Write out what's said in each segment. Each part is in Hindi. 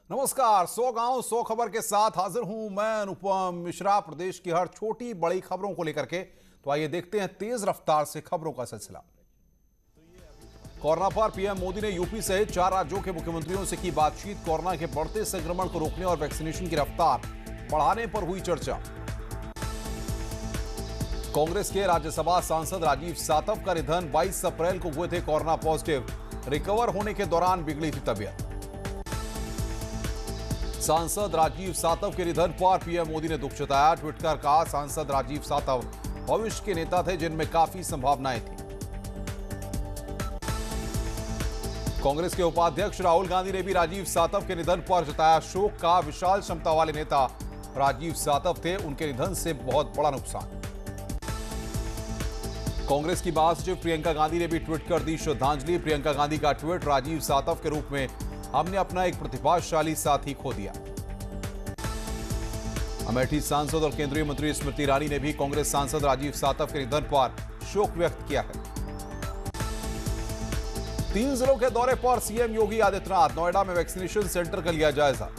नमस्कार। 100 गांव 100 खबर के साथ हाजिर हूं मैं अनुपम मिश्रा। प्रदेश की हर छोटी बड़ी खबरों को लेकर के तो आइए देखते हैं तेज रफ्तार से खबरों का सिलसिला। कोरोना पर पीएम मोदी ने यूपी सहित 4 राज्यों के मुख्यमंत्रियों से की बातचीत। कोरोना के बढ़ते संक्रमण को रोकने और वैक्सीनेशन की रफ्तार बढ़ाने पर हुई चर्चा। कांग्रेस के राज्यसभा सांसद राजीव सातव का निधन। 22 अप्रैल को हुए थे कोरोना पॉजिटिव। रिकवर होने के दौरान बिगड़ी थी तबीयत। सांसद राजीव सातव के निधन पर पीएम मोदी ने दुख जताया। ट्वीट कर कहा, सांसद राजीव सातव भविष्य के नेता थे जिनमें काफी संभावनाएं थी। कांग्रेस के उपाध्यक्ष राहुल गांधी ने भी राजीव सातव के निधन पर जताया शोक का। विशाल क्षमता वाले नेता राजीव सातव थे, उनके निधन से बहुत बड़ा नुकसान। कांग्रेस की महासचिव प्रियंका गांधी ने भी ट्वीट कर दी श्रद्धांजलि। प्रियंका गांधी का ट्वीट, राजीव सातव के रूप में हमने अपना एक प्रतिभाशाली साथी खो दिया। अमेठी सांसद और केंद्रीय मंत्री स्मृति ईरानी ने भी कांग्रेस सांसद राजीव सातव के निधन पर शोक व्यक्त किया है। 3 जिलों के दौरे पर सीएम योगी आदित्यनाथ। नोएडा में वैक्सीनेशन सेंटर का लिया जायजा।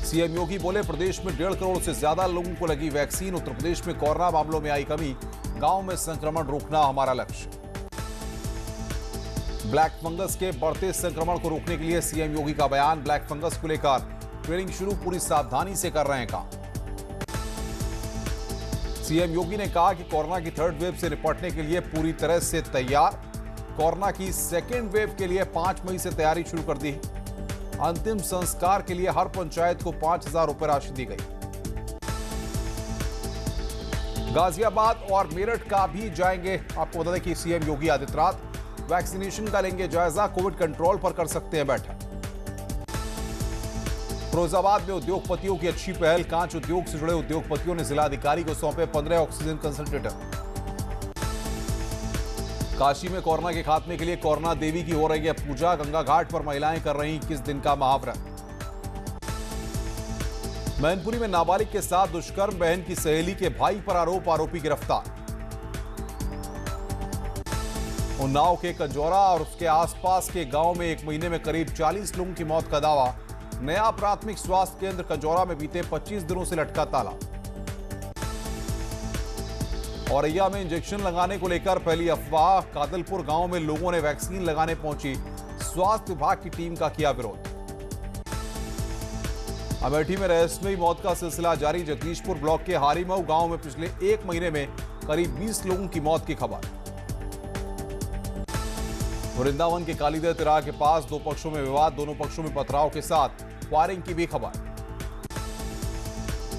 सीएम योगी बोले, प्रदेश में 1.5 करोड़ से ज्यादा लोगों को लगी वैक्सीन। उत्तर प्रदेश में कोरोना मामलों में आई कमी, गांव में संक्रमण रोकना हमारा लक्ष्य। ब्लैक फंगस के बढ़ते संक्रमण को रोकने के लिए सीएम योगी का बयान। ब्लैक फंगस को लेकर ट्रेनिंग शुरू, पूरी सावधानी से कर रहे हैं काम। सीएम योगी ने कहा कि कोरोना की 3rd वेव से निपटने के लिए पूरी तरह से तैयार। कोरोना की 2nd वेव के लिए 5 मई से तैयारी शुरू कर दी। अंतिम संस्कार के लिए हर पंचायत को 5,000 रुपए राशि दी गई। गाजियाबाद और मेरठ का भी जाएंगे। आपको बता दें कि सीएम योगी आदित्यनाथ वैक्सीनेशन का लेंगे जायजा। कोविड कंट्रोल पर कर सकते हैं बैठक। फिरोजाबाद में उद्योगपतियों की अच्छी पहल। कांच उद्योग से जुड़े उद्योगपतियों ने जिलाधिकारी को सौंपे 15 ऑक्सीजन कंसंट्रेटर। काशी में कोरोना के खात्मे के लिए कोरोना देवी की हो रही है पूजा। गंगा घाट पर महिलाएं कर रही 21 दिन का महाव्रत। मैनपुरी में नाबालिग के साथ दुष्कर्म, बहन की सहेली के भाई पर आरोप, आरोपी गिरफ्तार। उन्नाव के कंजौरा और उसके आसपास के गांव में 1 महीने में करीब 40 लोगों की मौत का दावा। नया प्राथमिक स्वास्थ्य केंद्र कंजौरा में बीते 25 दिनों से लटका ताला। औरैया में इंजेक्शन लगाने को लेकर फैली अफवाह। कादलपुर गांव में लोगों ने वैक्सीन लगाने पहुंची, स्वास्थ्य विभाग की टीम का किया विरोध। अमेठी में रहस्यमयी मौत का सिलसिला जारी। जगदीशपुर ब्लॉक के हारीमऊ गांव में पिछले 1 महीने में करीब 20 लोगों की मौत की खबर। वृंदावन के कालीदह तिराह के पास 2 पक्षों में विवाद, दोनों पक्षों में पथराव के साथ फायरिंग की भी खबर।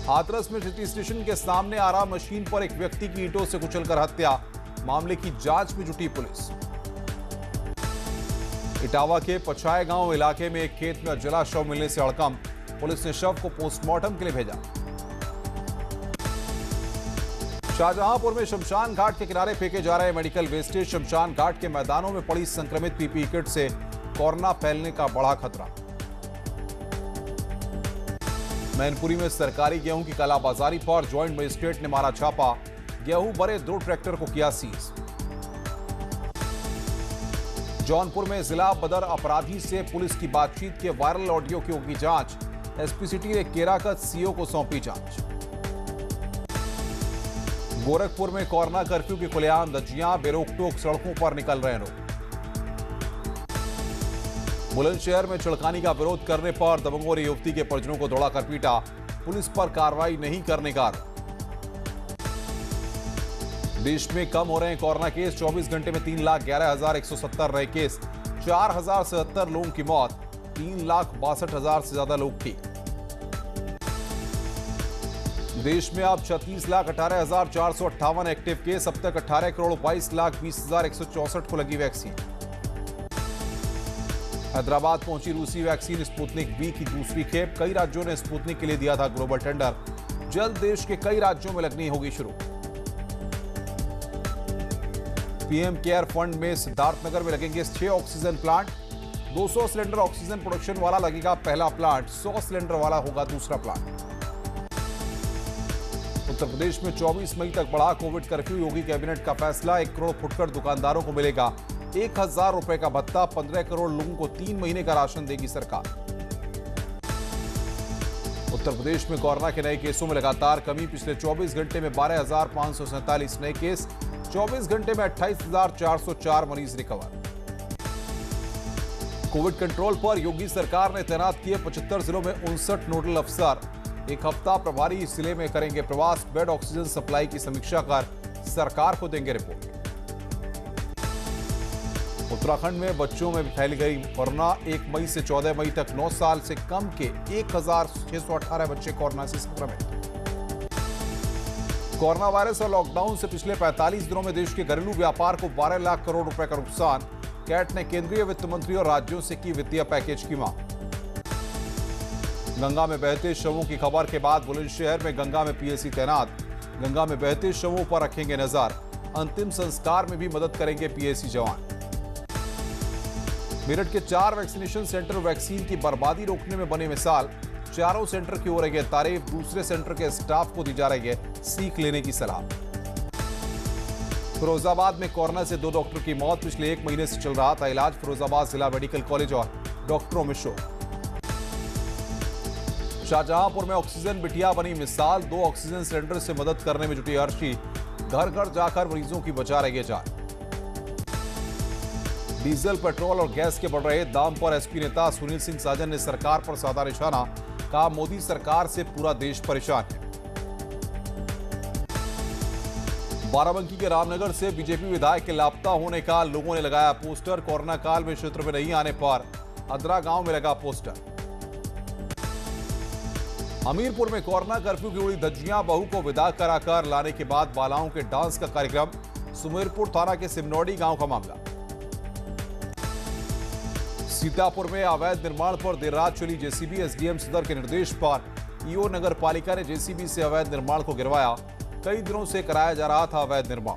हाथरस में सिटी स्टेशन के सामने आ रहा मशीन पर एक व्यक्ति की ईंटों से कुचलकर हत्या। मामले की जांच में जुटी पुलिस। इटावा के पछाए गांव इलाके में एक खेत में जला शव मिलने से हड़कंप। पुलिस ने शव को पोस्टमार्टम के लिए भेजा। शाहजहांपुर में शमशान घाट के किनारे फेंके जा रहे मेडिकल वेस्टेज। शमशान घाट के मैदानों में पड़ी संक्रमित पीपीई किट से कोरोना फैलने का बड़ा खतरा। मैनपुरी में सरकारी गेहूं की कालाबाजारी पर ज्वाइंट मजिस्ट्रेट ने मारा छापा। गेहूं भरे 2 ट्रैक्टर को किया सीज। जौनपुर में जिला बदर अपराधी से पुलिस की बातचीत के वायरल ऑडियो की होगी जांच। एसपी सिटी ने केराकत सीओ को सौंपी जांच। गोरखपुर में कोरोना कर्फ्यू की खुलेआम धज्जियां। बेरोक-टोक सड़कों पर निकल रहे लोग। बुलंदशहर में छिड़कानी का विरोध करने पर दबंगों ने युवती के परिजनों को दौड़ाकर पीटा। पुलिस पर कार्रवाई नहीं करने का आरोप। देश में कम हो रहे हैं कोरोना केस। 24 घंटे में 3,11,170 नए केस। 4,077 लोगों की मौत। 3,62,000 से ज्यादा लोग ठीक। देश में अब 36,18,458 एक्टिव केस। अब तक 18,22,20,164 को लगी वैक्सीन। हैदराबाद पहुंची रूसी वैक्सीन स्पुतनिक वी की दूसरी खेप। कई राज्यों ने स्पुतनिक के लिए दिया था ग्लोबल टेंडर। जल्द देश के कई राज्यों में लगनी होगी शुरू। पीएम केयर फंड में सिद्धार्थनगर में लगेंगे 6 oxygen plant. 200 cylinder oxygen production वाला लगेगा पहला प्लांट। 100 सिलेंडर वाला होगा दूसरा प्लांट। उत्तर प्रदेश में 24 मई तक बढ़ा कोविड कर्फ्यू। योगी कैबिनेट का फैसला। 1 करोड़ फुटकर दुकानदारों को मिलेगा 1000 रुपए का भत्ता, 15 करोड़ लोगों को 3 महीने का राशन देगी सरकार। उत्तर प्रदेश में कोरोना के नए केसों में लगातार कमी। पिछले 24 घंटे में 12,547 नए केस, 24 घंटे में 28,404 मरीज रिकवर। कोविड कंट्रोल पर योगी सरकार ने तैनात किए 75 जिलों में 59 नोडल अफसर। एक हफ्ता प्रभारी इस जिले में करेंगे प्रवास। बेड ऑक्सीजन सप्लाई की समीक्षा कर सरकार को देंगे रिपोर्ट। उत्तराखंड में बच्चों में फैल गई कोरोना। 1 मई से 14 मई तक 9 साल से कम के 1,618 बच्चे कोरोना से संक्रमित। कोरोना वायरस और लॉकडाउन से पिछले 45 दिनों में देश के घरेलू व्यापार को 12 लाख करोड़ रुपए का नुकसान। कैट ने केंद्रीय वित्त मंत्री और राज्यों से की वित्तीय पैकेज की मांग। गंगा में बहते शवों की खबर के बाद बुलंदशहर में गंगा में पीएसी तैनात। गंगा में बहते शवों पर रखेंगे नजर। अंतिम संस्कार में भी मदद करेंगे पीएसी जवान। मेरठ के 4 वैक्सीनेशन सेंटर वैक्सीन की बर्बादी रोकने में बने मिसाल। चारों सेंटर की हो रही है तारीफ। दूसरे सेंटर के स्टाफ को दी जा रही है सीख लेने की सलाह। फिरोजाबाद में कोरोना से 2 डॉक्टर की मौत। पिछले 1 महीने से चल रहा था इलाज। फिरोजाबाद जिला मेडिकल कॉलेज और डॉक्टरों में शोर। शाहजहांपुर में ऑक्सीजन बिटिया बनी मिसाल। 2 ऑक्सीजन सिलेंडर से मदद करने में जुटी अर्शी। घर घर जाकर मरीजों की बचा रही है जान। डीजल, पेट्रोल और गैस के बढ़ रहे दाम पर एसपी नेता सुनील सिंह साजन ने सरकार पर साधा निशाना। कहा, मोदी सरकार से पूरा देश परेशान है। बाराबंकी के रामनगर से बीजेपी विधायक के लापता होने का लोगों ने लगाया पोस्टर। कोरोना काल में क्षेत्र में नहीं आने पर अदरा गांव में लगा पोस्टर। हमीरपुर में कोरोना कर्फ्यू की उड़ी धज्जियां। बहू को विदा कराकर लाने के बाद बालाओं के डांस का कार्यक्रम। सुमेरपुर थाना के सिमनौड़ी गांव का मामला। सीतापुर में अवैध निर्माण पर देर रात चली जेसीबी। एसडीएम सदर के निर्देश पर ईओ नगर पालिका ने जेसीबी से अवैध निर्माण को गिरवाया। कई दिनों से कराया जा रहा था अवैध निर्माण।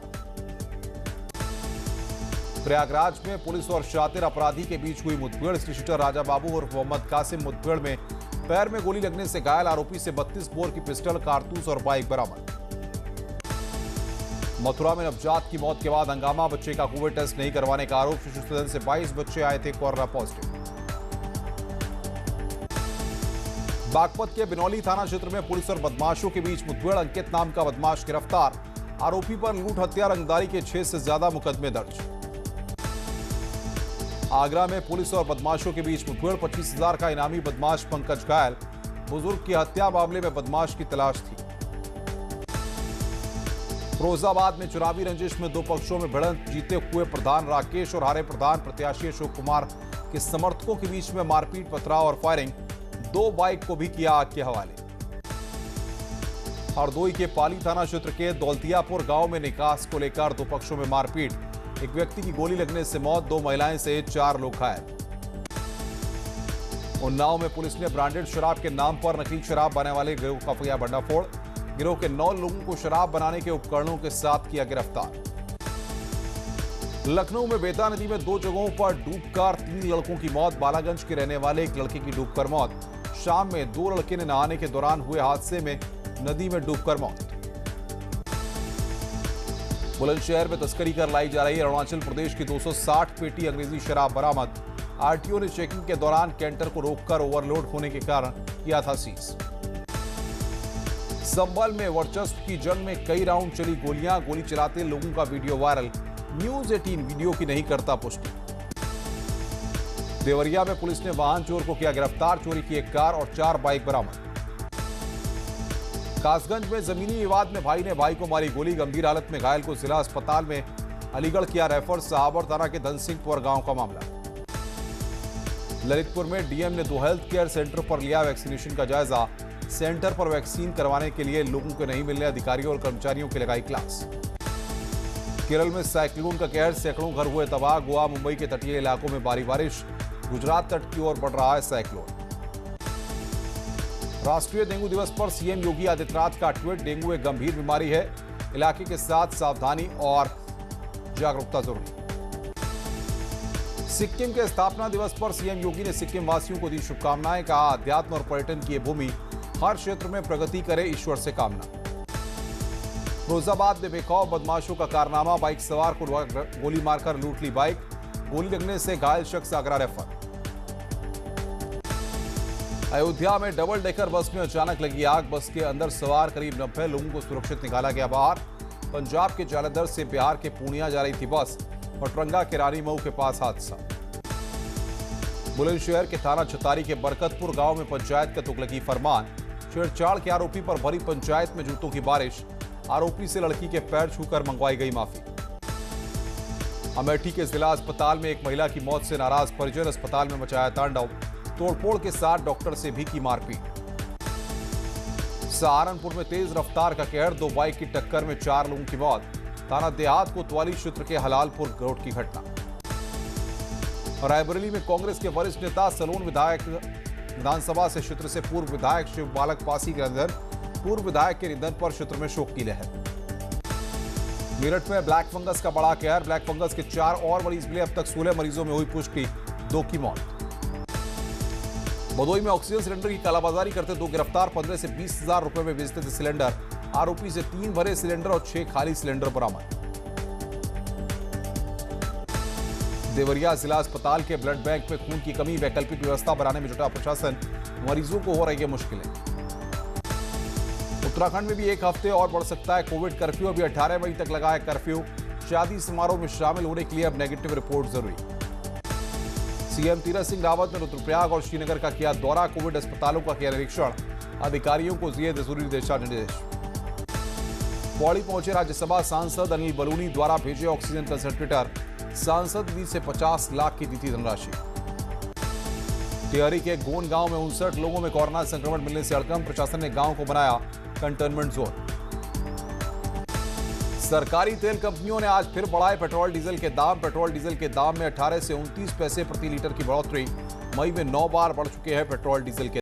प्रयागराज में पुलिस और शातिर अपराधी के बीच हुई मुठभेड़। शूटर राजा बाबू और मोहम्मद कासिम मुठभेड़ में पैर में गोली लगने से घायल। आरोपी से 32 बोर की पिस्टल, कारतूस और बाइक बरामद। मथुरा में नवजात की मौत के बाद हंगामा। बच्चे का कोविड टेस्ट नहीं करवाने का आरोप। शिशु सदन से 22 बच्चे आए थे कोरोना पॉजिटिव। बागपत के बिनौली थाना क्षेत्र में पुलिस और बदमाशों के बीच मुठभेड़। अंकित नाम का बदमाश गिरफ्तार। आरोपी पर लूट, हत्या, रंगदारी के 6 से ज्यादा मुकदमे दर्ज। आगरा में पुलिस और बदमाशों के बीच मुठभेड़। 25,000 का इनामी बदमाश पंकज घायल। बुजुर्ग की हत्या मामले में बदमाश की तलाश थी। फिरोजाबाद में चुनावी रंजिश में 2 पक्षों में भिड़ंत। जीते हुए प्रधान राकेश और हारे प्रधान प्रत्याशी अशोक कुमार के समर्थकों के बीच में मारपीट, पथराव और फायरिंग। 2 बाइक को भी किया आग के हवाले। हरदोई के पाली थाना क्षेत्र के दौलतियापुर गांव में निकास को लेकर 2 पक्षों में मारपीट। एक व्यक्ति की गोली लगने से मौत। 2 महिलाएं सहित 4 लोग घायल। उन्नाव में पुलिस ने ब्रांडेड शराब के नाम पर नकली शराब बनाने वाले गिरोह का किया भंडाफोड़। गिरोह के 9 लोगों को शराब बनाने के उपकरणों के साथ किया गिरफ्तार। लखनऊ में बेता नदी में 2 जगहों पर डूबकर 3 लड़कों की मौत। बालागंज के रहने वाले एक लड़के की डूबकर मौत। शाम में 2 लड़के ने नहाने के दौरान हुए हादसे में नदी में डूबकर मौत। बुलंदशहर में तस्करी कर लाई जा रही अरुणाचल प्रदेश की 260 पेटी अंग्रेजी शराब बरामद। आरटीओ ने चेकिंग के दौरान कैंटर को रोककर ओवरलोड होने के कारण किया था सीज। संभल में वर्चस्व की जंग में कई राउंड चली गोलियां। गोली चलाते लोगों का वीडियो वायरल। न्यूज़ 18 वीडियो की नहीं करता पुष्टि। देवरिया में पुलिस ने वाहन चोर को किया गिरफ्तार। चोरी की 1 कार और 4 बाइक बरामद। कासगंज में जमीनी विवाद में भाई ने भाई को मारी गोली। गंभीर हालत में घायल को जिला अस्पताल में अलीगढ़ किया रेफर। सहाबर थाना के धनसिंहपुर गांव का मामला। ललितपुर में डीएम ने 2 हेल्थ केयर सेंटर पर लिया वैक्सीनेशन का जायजा। सेंटर पर वैक्सीन करवाने के लिए लोगों को नहीं मिलने अधिकारियों और कर्मचारियों की लगाई क्लास। केरल में साइक्लोन का कहर, सैकड़ों घर हुए तबाह। गोवा, मुंबई के तटीय इलाकों में भारी बारिश। गुजरात तट की ओर बढ़ रहा है साइक्लोन। राष्ट्रीय डेंगू दिवस पर सीएम योगी आदित्यनाथ का ट्वीट। डेंगू एक गंभीर बीमारी है। इलाके के साथ सावधानी और जागरूकता जरूरी। सिक्किम के स्थापना दिवस पर सीएम योगी ने सिक्किम वासियों को दी शुभकामनाएं। कहा, अध्यात्म और पर्यटन की भूमि, हर क्षेत्र में प्रगति करे, ईश्वर से कामना। फिरोजाबाद में बेखौफ बदमाशों का कारनामा। बाइक सवार को गोली मारकर लूट ली बाइक। गोली लगने से घायल शख्स आगरा रेफर। अयोध्या में डबल डेकर बस में अचानक लगी आग। बस के अंदर सवार करीब 90 लोगों को सुरक्षित निकाला गया बाहर। पंजाब के जालंधर से बिहार के पूर्णिया जा रही थी बस। पटरंगा के रानी मऊ के पास हादसा। बुलंदशहर के थाना छतारी के बरकतपुर गांव में पंचायत का तुगलकी फरमान। छेड़छाड़ के आरोपी पर भरी पंचायत में जूतों की बारिश। आरोपी से लड़की के पैर छूकर मंगवाई गई माफी। अमेठी के जिला अस्पताल में एक महिला की मौत से नाराज परिजन। अस्पताल में मचाया तांडव। तोड़फोड़ के साथ डॉक्टर से भी की मारपीट। सहारनपुर में तेज रफ्तार का कहर। 2 बाइक की टक्कर में 4 लोगों की मौत। थाना देहात कोतवाली क्षेत्र के हलालपुर रोड की घटना। रायबरेली में कांग्रेस के वरिष्ठ नेता सलोन विधानसभा से क्षेत्र से पूर्व विधायक शिव बालक पासी के निधन। पूर्व विधायक के निधन पर क्षेत्र में शोक की लहर। मेरठ में ब्लैक फंगस का बड़ा कहर। ब्लैक फंगस के 4 और मरीज मिले। अब तक 16 मरीजों में हुई पुष्टि, 2 की मौत। भदोई में ऑक्सीजन सिलेंडर की कालाबाजारी करते 2 गिरफ्तार। 15 से 20,000 रुपए में बेचते थे सिलेंडर। आरोपी से 3 भरे सिलेंडर और 6 खाली सिलेंडर बरामद। देवरिया जिला अस्पताल के ब्लड बैंक में खून की कमी। वैकल्पिक व्यवस्था बनाने में जुटा प्रशासन। मरीजों को हो रही है मुश्किलें। उत्तराखंड में भी एक हफ्ते और बढ़ सकता है कोविड कर्फ्यू। अभी 18 मई तक लगा है कर्फ्यू। शादी समारोह में शामिल होने के लिए अब नेगेटिव रिपोर्ट जरूरी। सीएम तीरथ सिंह रावत ने रुद्रप्रयाग और श्रीनगर का किया दौरा। कोविड अस्पतालों का किया निरीक्षण। अधिकारियों को दिए जरूरी दिशा निर्देश। पौड़ी पहुंचे राज्यसभा सांसद अनिल बलूनी। द्वारा भेजे ऑक्सीजन कंसंट्रेटर। सांसद निधि से 50 लाख की दी थी धनराशि। टिहरी के गोन गांव में 59 लोगों में कोरोना संक्रमण मिलने से हड़कंप। प्रशासन ने गांव को बनाया कंटेनमेंट जोन। सरकारी तेल कंपनियों ने आज फिर बढ़ाए पेट्रोल डीजल के दाम। पेट्रोल डीजल के दाम में 18 से 29 पैसे प्रति लीटर की बढ़ोतरी। मई में 9 बार बढ़ चुके हैं पेट्रोल डीजल के